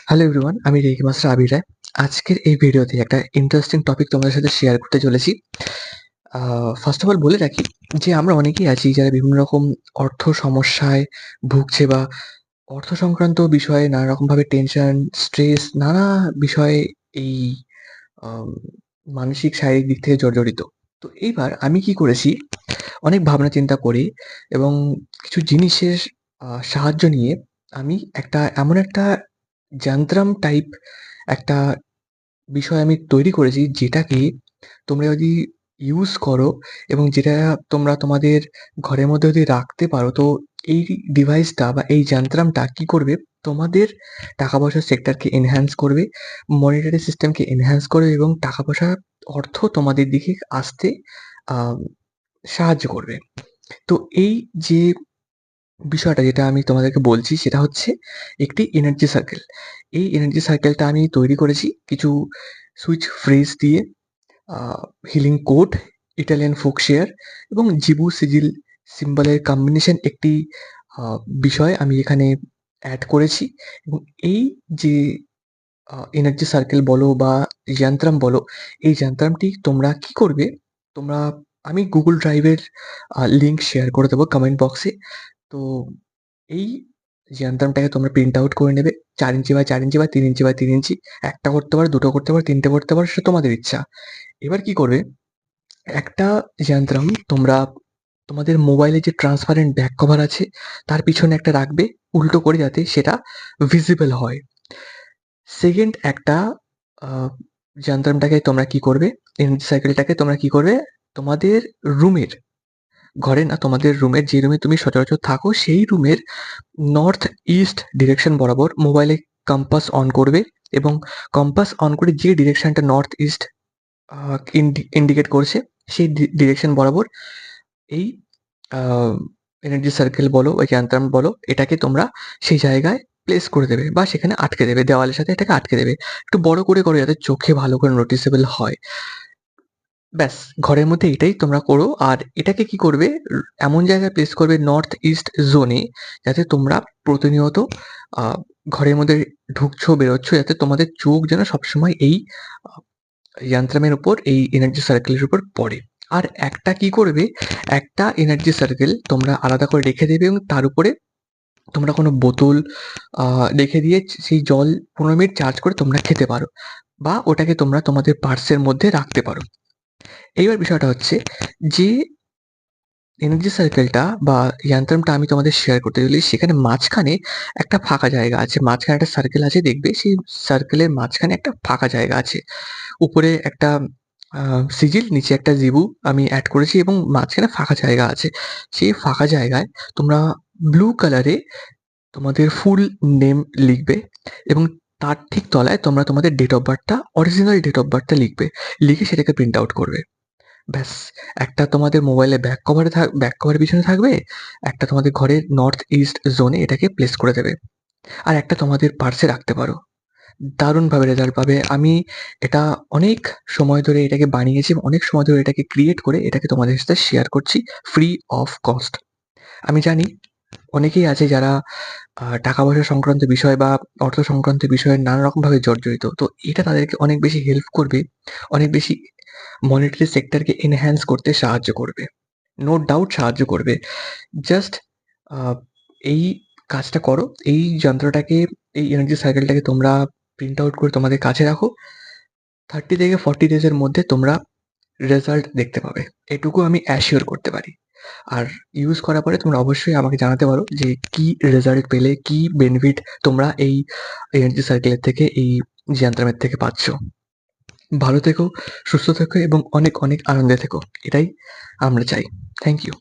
Hello everyone, আমি reiki master আবির রায়। আজকের এই ভিডিওতে একটা ইন্টারেস্টিং টপিক তোমাদের সাথে শেয়ার করতে চলেছি। ফার্স্ট অফ অল বলে রাখি যে আমরা অনেকেই আছি যারা বিভিন্ন রকম অর্থ সমস্যায় ভুগছে বা অর্থ সংক্রান্ত বিষয়ে নানা রকমভাবে টেনশন, স্ট্রেস নানা বিষয়ে এই আম মানসিক শারীরিক দিক থেকে জর্জরিত। তো এইবার আমি কি করেছি, অনেক ভাবনা চিন্তা করে এবং কিছু জিনিসের সাহায্য নিয়ে আমি এমন একটা যন্ত্রাম টাইপ একটা বিষয় আমি তৈরি করেছি, যেটাকে তোমরা যদি ইউজ করো এবং যেটা তোমরা তোমাদের ঘরের মধ্যে যদি রাখতে পারো, তো এই ডিভাইসটা বা এই যন্ত্রামটা কি করবে, তোমাদের টাকা পয়সার সেক্টরকে এনহ্যান্স করবে, মনিটারি সিস্টেমকে এনহ্যান্স করবে এবং টাকা পয়সা অর্থ তোমাদের দিকে আসতে আহ, সাহায্য করবে। তো এই যে বিষয়টা যেটা আমি তোমাদেরকে বলছি সেটা হচ্ছে একটি এনার্জি সার্কেল। এই এনার্জি সার্কেলটা আমি তৈরি করেছি কিছু সুইচ ফ্রেজ দিয়ে, আ হিলিং কোড, ইটালিয়ান ফোকশেয়ার এবং জিবু সিজিল সিম্বলের কম্বিনেশন একটি আ বিষয় আমি এখানে এড করেছি। এবং এই যে এনার্জি সার্কেল বলো বা যন্ত্রাম বলো, এই যন্ত্রামটি তোমরা কি করবে, তোমরা আমি Google ড্রাইভের লিঙ্ক শেয়ার করে দেবো কমেন্ট বক্সে। তো এই যন্ত্রাংটাকে তোমরা প্রিন্ট আউট করে নেবে। ৪ ইঞ্চি বাই ৪ ইঞ্চি বা ৩ ইঞ্চি বাই ৩ ইঞ্চি। ১ টা করতে পারো, ২ টো করতে পারো, ৩ টে করতে পারো, সেটা তোমাদের ইচ্ছা। এবার কি করবে, একটা যন্ত্রাং তোমরা তোমাদের মোবাইলে যে ট্রান্সপারেন্ট ব্যাক কভার আছে, তার পিছনে একটা রাখবে উল্টো করে, যাতে সেটা ভিজিবল হয়। সেকেন্ড একটা আ যন্ত্রাংটাকে তোমরা কি করবে, এনার্জি সাইকেলটাকে তোমরা কি করবে, তোমাদের রুমের, ঘরে না, তোমাদের রুমের, যে রুমে তুমি সচরাচর থাকো সেই রুমের নর্থ ইস্ট ডিরেকশন বরাবর মোবাইলে কম্পাস অন করবে এবং কম্পাস অন করে যে ডিরেকশনটা নর্থ ইস্ট ইন্ডিকেট করছে সেই ডিরেকশন বরাবর এই এনার্জি সার্কেল বলো বা যন্ত্রাংশ বলো, এটাকে তোমরা সেই জায়গায় প্লেস করে দেবে বা সেখানে আটকে দেবে, দেওয়ালের সাথে এটাকে আটকে দেবে। একটু বড় করে করো যাতে চোখে ভালো করে নোটিসেবল হয়। ব্যাস, ঘরের মধ্যে এটাই তোমরা করো। আর এটাকে কি করবে, এমন জায়গায় প্লেস করবে নর্থ ইস্ট জোনে, যাতে তোমরা প্রতিনিয়ত আ ঘরের মধ্যে ঢুকছো, বেরোচ্ছ, যাতে তোমাদের চোখ যেন সবসময় এই আ যন্ত্রামের উপর, এই এনার্জি সার্কেলের উপর পড়ে। আর একটা কি করবে, একটা এনার্জি সার্কেল তোমরা আলাদা করে রেখে দেবে এবং তার উপরে তোমরা কোনো বোতল আ রেখে দিয়ে সেই জল ১৫ মিনিট চার্জ করে তোমরা খেতে পারো বা ওটাকে তোমরা তোমাদের পার্সের মধ্যে রাখতে পারো। এইবার বিষয়টা হচ্ছে যে এনার্জি সার্কেলটা বা যন্ত্রমটা আমি তোমাদের শেয়ার করতে চলেছি, সেখানে মাঝখানে একটা ফাঁকা জায়গা আছে। মাঝখানে একটা সার্কেল আছে দেখবে, সেই সার্কেলের মাঝখানে একটা ফাঁকা জায়গা আছে। উপরে একটা আ সিজিল, নিচে একটা জিবু আমি এড করেছি এবং মাঝখানে ফাঁকা জায়গা আছে। সেই ফাঁকা জায়গায় তোমরা ব্লু কালারে তোমাদের ফুল নেম লিখবে এবং তার ঠিক তলায় তোমরা তোমাদের ডেট অফ বার্থটা, অরিজিনাল ডেট অফ বার্থটা লিখবে। লিখে সেটাকে প্রিন্ট আউট করবে। ব্যাস, একটা তোমাদের মোবাইলে ব্যাক কভারের পিছনে থাকবে, একটা তোমাদের ঘরের নর্থ ইস্ট জোনে এটাকে প্লেস করে দেবে। আর একটা তোমাদের পার্সে রাখতে পারো। দারুণভাবে রেজাল্ট পাবে। আমি এটা অনেক সময় ধরে এটাকে বানিয়েছি, অনেক সময় ধরে এটাকে ক্রিয়েট করে এটাকে তোমাদের সাথে শেয়ার করছি ফ্রি অফ কস্ট। আমি জানি অনেকেই আছে যারা টাকা পয়সা সংক্রান্ত বিষয় বা অর্থ সংক্রান্ত বিষয়ে নানা রকমভাবে জর্জরিত। তো এটা তাদেরকে অনেক বেশি হেল্প করবে, অনেক বেশি মনিটারি সেক্টরকে এনহ্যান্স করতে সাহায্য করবে। নো ডাউট সাহায্য করবে। জাস্ট আ এই কাজটা করো। এই যন্ত্রটাকে, এই এনার্জি সাইকেলটাকে তোমরা প্রিন্ট আউট করে তোমাদের কাছে রাখো। 30 থেকে 40 ডেজ এর মধ্যে তোমরা রেজাল্ট দেখতে পাবে। এটুকু আমি অ্যাসিওর করতে পারি। আর ইউজ করার পরে তোমরা অবশ্যই আমাকে জানাতে পারো যে কি রেজাল্ট পেলে, কি বেনিফিট তোমরা এই এনার্জি সার্কেলের থেকে, এই যন্ত্রামের থেকে পাচ্ছ। ভালো থেকো, সুস্থ থেকো এবং অনেক, অনেক আনন্দে থেকো। এটাই আমরা চাই। Thank you.